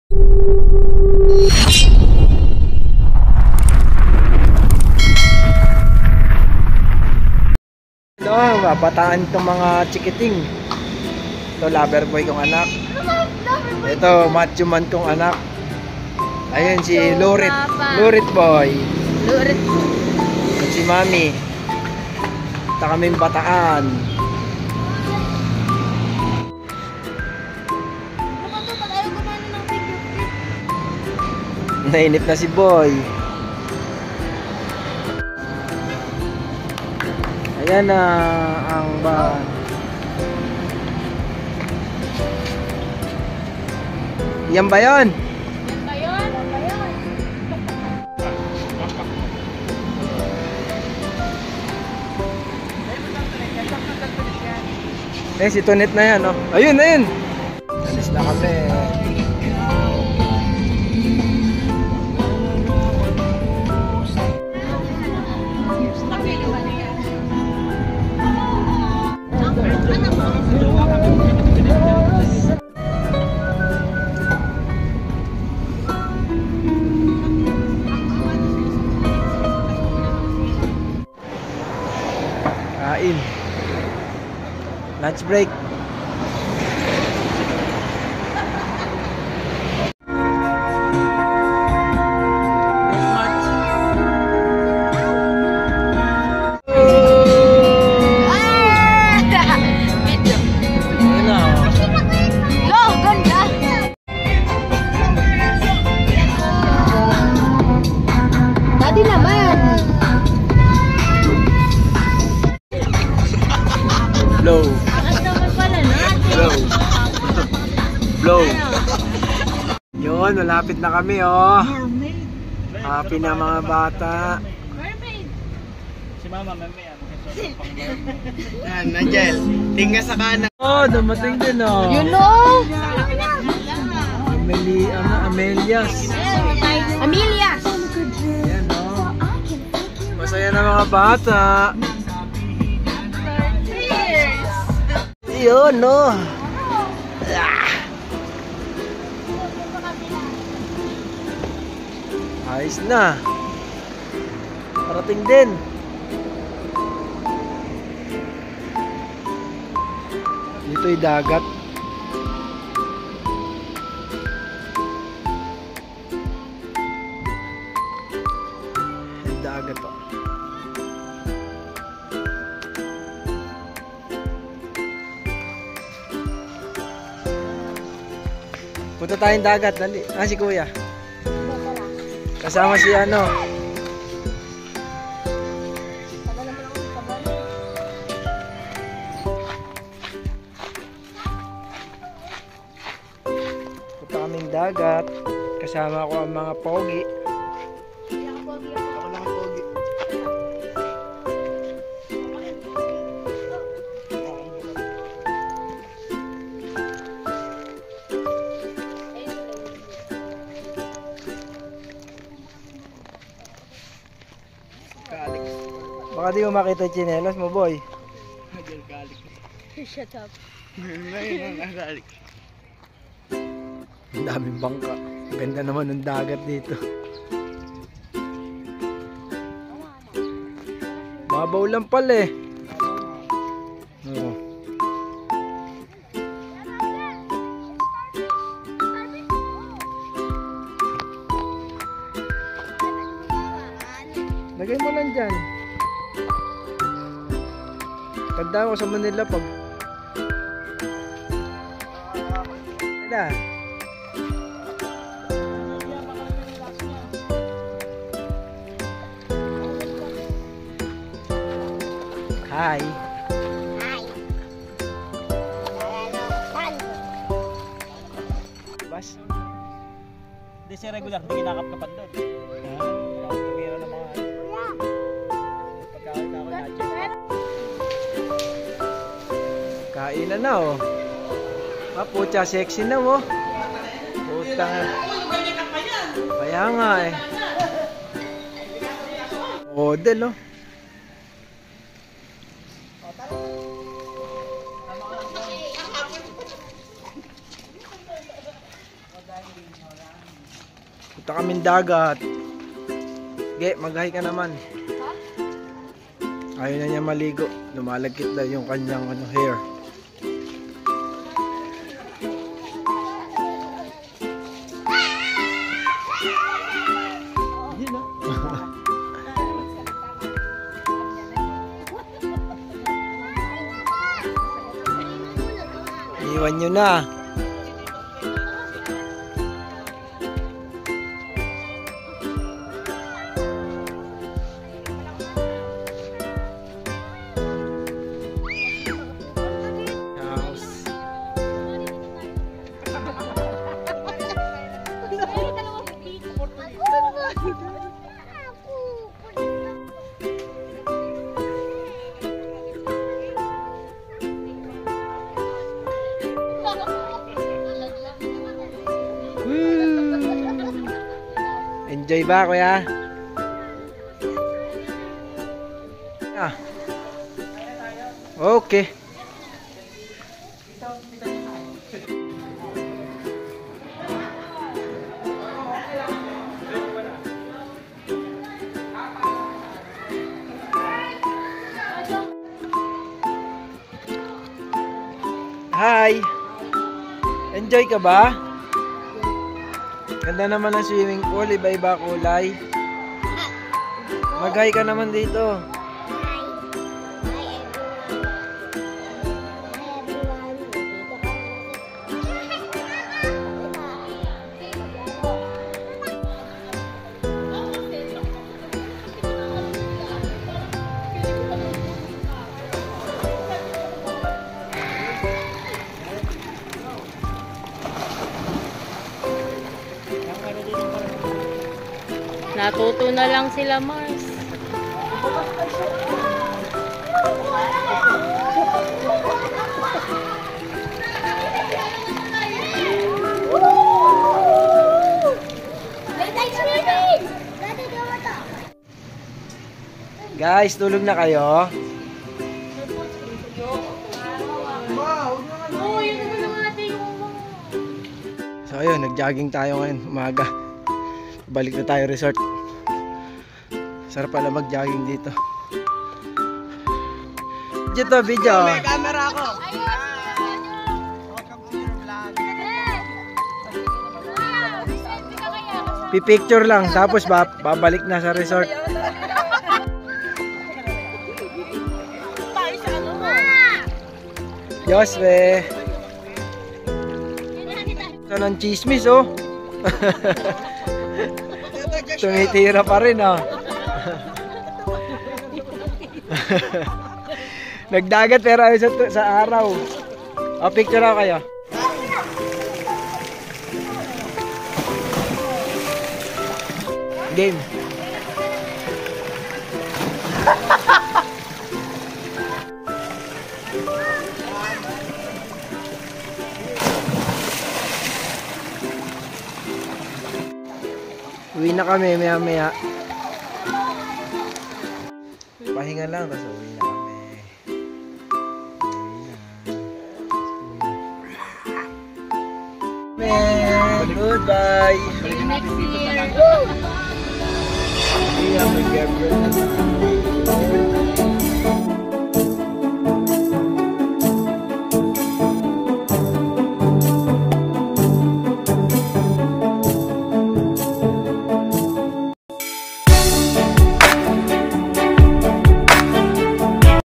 Ito, babataan itong mga chikiting. Ito, lover boy kong anak. Ito, macho man kong anak. Ayun, si Lurit. Lurit boy. Lurit. At si Mami. Ito kaming bataan. Nainip na si Boy. Ayan na ang ba. Yan ba yun? Si Tonet na yan, oh. Ayun, ayun. Alis na kami. Kain. Lunch break. Blow. Blow. Yun, malapit na kami, oh. Happy na mga bata. Si Mama, mamaya. Yan, Nigel. Tingga sa kanan. Oh, dumating din, oh. You know? Amelias. Amelias. Yan, oh. Masaya na mga bata. Yun, no. Ayos na. Parating din. Dito'y dagat. Dagat, oh. Punta tayong dagat, dali. Si Kuya. Kasama si ano. Punta kaming dagat. Kasama ko ang mga pogi. Ako lang pogi. Baka di mo makita yung tsinelas mo, boy. Nigel Galik. Shut up. Ngayon ang galik. Ang daming bangka. Ganda naman ng dagat dito. Babaw lang pala, eh. Oh. Lagay mo lang dyan. Tanda ko sa Manila pag Tanda. Hi. Bas. Hindi siya regular, hindi kinakapkapan doon. Tumira ng mga pagkakita ko na dyan. Kainan na, oh. Pucha, sexy na mo. Putang. Kaya nga, eh. Model, oh. Punta kaming dagat. Sige, mag-hi ka naman. Ayaw na niya maligo. Lumalagkit daw yung kanyang hair. Iwan nyo na. House. Enjoy ba, kuya? Ah. Okay. Hi. Enjoy ka ba? Ganda naman ang swimming pool, iba-iba kulay. Mag-hi ka naman dito. Natuto na lang sila, Mars. Guys, tulog na kayo? So ayun, nag-jogging tayo ngayon, umaga. Balik na tayo resort. Sarap pala mag-jogging dito. Dito video. May camera ako. Pipicture lang, tapos babalik na sa resort. Joswe. Ito ng chismis, oh. Tumitira pa rin, oh. Nagdagat pero ayaw sa araw. O, picture ako kayo. Game. Uwi na kami maya-maya. Pahinga lang, tapos uwi na kami. Goodbye. See you next year. See you, my girlfriend.